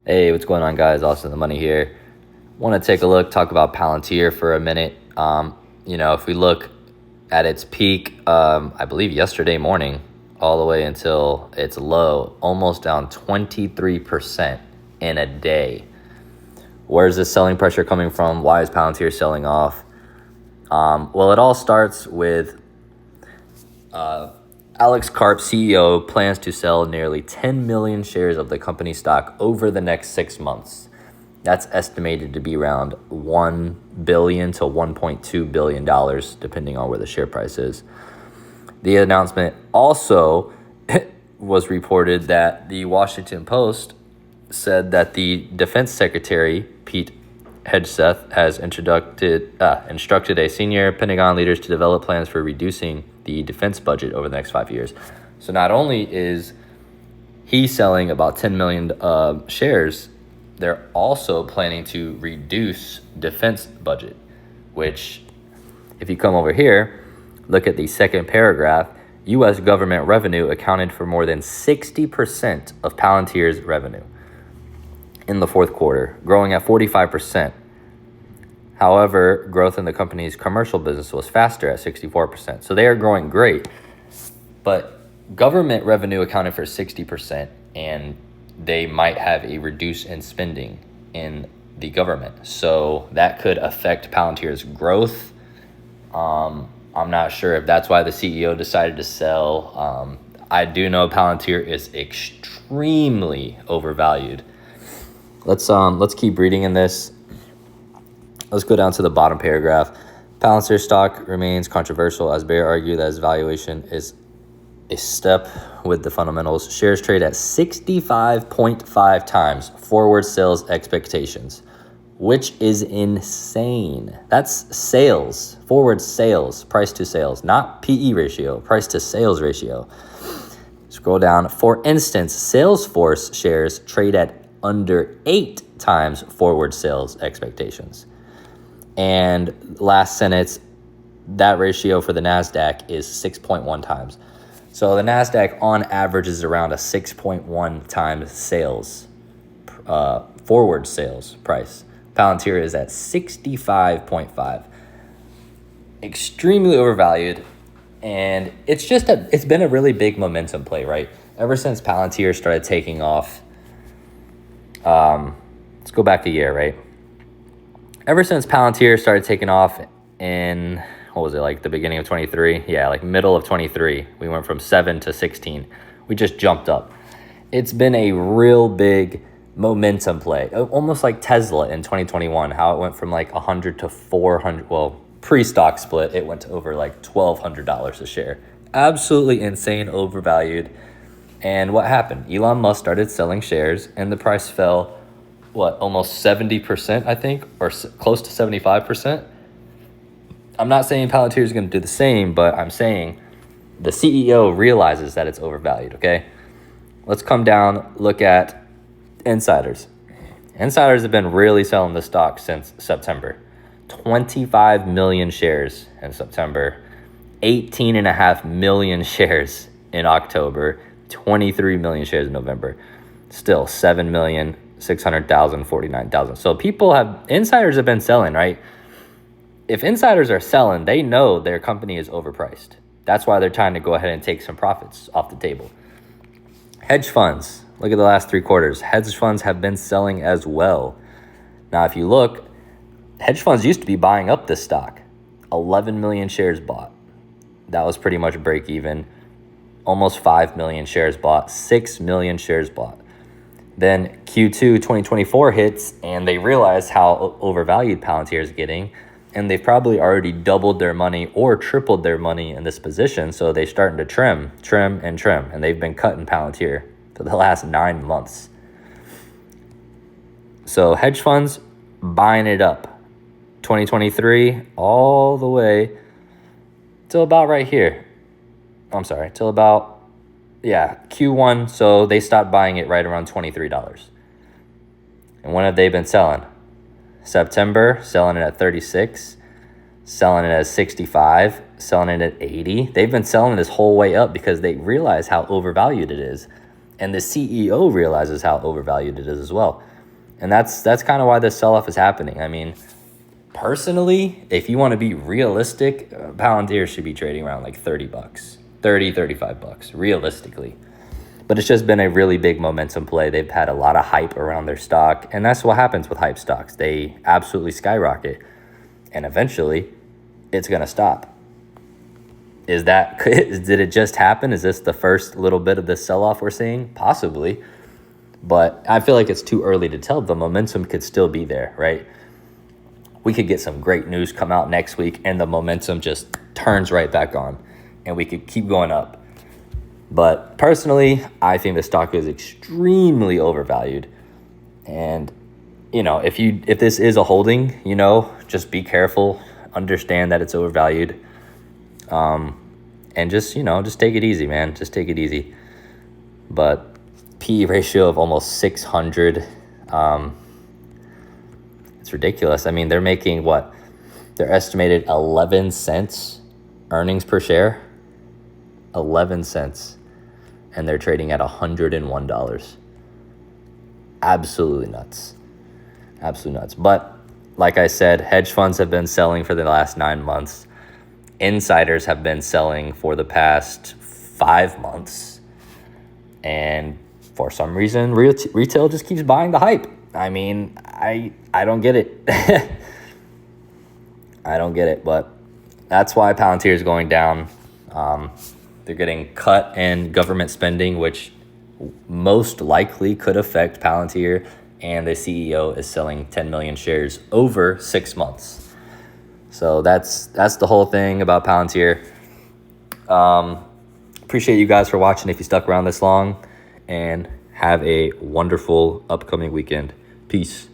Hey, what's going on, guys? Austin the Money here. Want to take a look, talk about Palantir for a minute. If we look at its peak, I believe yesterday morning, all the way until its low, almost down 23% in a day. Where's this selling pressure coming from? Why is Palantir selling off? Well, it all starts with Alex Karp, CEO, plans to sell nearly 10 million shares of the company stock over the next 6 months. That's estimated to be around $1 billion to $1.2 billion, depending on where the share price is. The announcement also was reported that the Washington Post said that the Defense Secretary, Pete Hegseth, has instructed a senior Pentagon leaders to develop plans for reducing the defense budget over the next 5 years. So not only is he selling about 10 million shares, they're also planning to reduce defense budget, which, if you come over here, look at the second paragraph, U.S. government revenue accounted for more than 60% of Palantir's revenue in the fourth quarter, growing at 45%. However, growth in the company's commercial business was faster at 64%. So they are growing great. But government revenue accounted for 60%, and they might have a reduce in spending in the government. So that could affect Palantir's growth. I'm not sure if that's why the CEO decided to sell. I do know Palantir is extremely overvalued. Let's keep reading in this. Let's go down to the bottom paragraph. Palantir stock remains controversial as bears argue that its valuation is a step with the fundamentals. Shares trade at 65.5 times forward sales expectations, which is insane. That's sales, forward sales, price to sales, not PE ratio, price to sales ratio. Scroll down. For instance, Salesforce shares trade at under 8 times forward sales expectations. And last sentence, that ratio for the NASDAQ is 6.1 times. So the NASDAQ on average is around a 6.1 times sales, forward sales price. Palantir is at 65.5. Extremely overvalued. And it's been a really big momentum play, right? Ever since Palantir started taking off, let's go back a year, right? Ever since Palantir started taking off in, the beginning of 23? Yeah, like middle of 23. We went from 7 to 16. We just jumped up. It's been a real big momentum play, almost like Tesla in 2021, how it went from like 100 to 400. Well, pre-stock split, it went to over like $1,200 a share. Absolutely insane, overvalued. And what happened? Elon Musk started selling shares and the price fell, almost 70%, I think, or close to 75%. I'm not saying Palantir is going to do the same, but I'm saying the CEO realizes that it's overvalued, okay? Let's come down, look at insiders. Insiders have been really selling the stock since September. 25 million shares in September, 18.5 million shares in October, 23 million shares in November. Still 7,600,000, 49,000. So insiders have been selling, right? If insiders are selling, they know their company is overpriced. That's why they're trying to go ahead and take some profits off the table. Hedge funds, look at the last 3 quarters. Hedge funds have been selling as well. Now, if you look, hedge funds used to be buying up this stock. 11 million shares bought. That was pretty much break even. Almost 5 million shares bought. 6 million shares bought. Then Q2 2024 hits, and they realize how overvalued Palantir is getting, and they've probably already doubled their money or tripled their money in this position, so they're starting to trim, and they've been cutting Palantir for the last 9 months. So hedge funds buying it up. 2023 all the way till about right here. Till about Q1. So they stopped buying it right around $23. And when have they been selling? September, selling it at 36, selling it at 65, selling it at 80. They've been selling this whole way up because they realize how overvalued it is. And the CEO realizes how overvalued it is as well. And that's kind of why this sell-off is happening. I mean, personally, if you want to be realistic, Palantir should be trading around like $30, 30, $35, realistically. But it's just been a really big momentum play. They've had a lot of hype around their stock. And that's what happens with hype stocks. They absolutely skyrocket. And eventually, it's going to stop. Did it just happen? Is this the first little bit of the sell-off we're seeing? Possibly. But I feel like it's too early to tell. The momentum could still be there, right? We could get some great news come out next week and the momentum just turns right back on and we could keep going up. But personally, I think the stock is extremely overvalued. And, if this is a holding, just be careful. Understand that it's overvalued. And just take it easy, man. Just take it easy. But PE ratio of almost 600. It's ridiculous. I mean, they're making what? They're estimated 11 cents earnings per share. 11 cents. And they're trading at $101. Absolutely nuts. Absolutely nuts. But like I said, hedge funds have been selling for the last 9 months. Insiders have been selling for the past 5 months. And for some reason, retail just keeps buying the hype. I mean, I don't get it. I don't get it, but that's why Palantir is going down. They're getting cut in government spending, which most likely could affect Palantir, and the CEO is selling 10 million shares over 6 months. So that's the whole thing about Palantir. Appreciate you guys for watching if you stuck around this long, and have a wonderful upcoming weekend. Peace.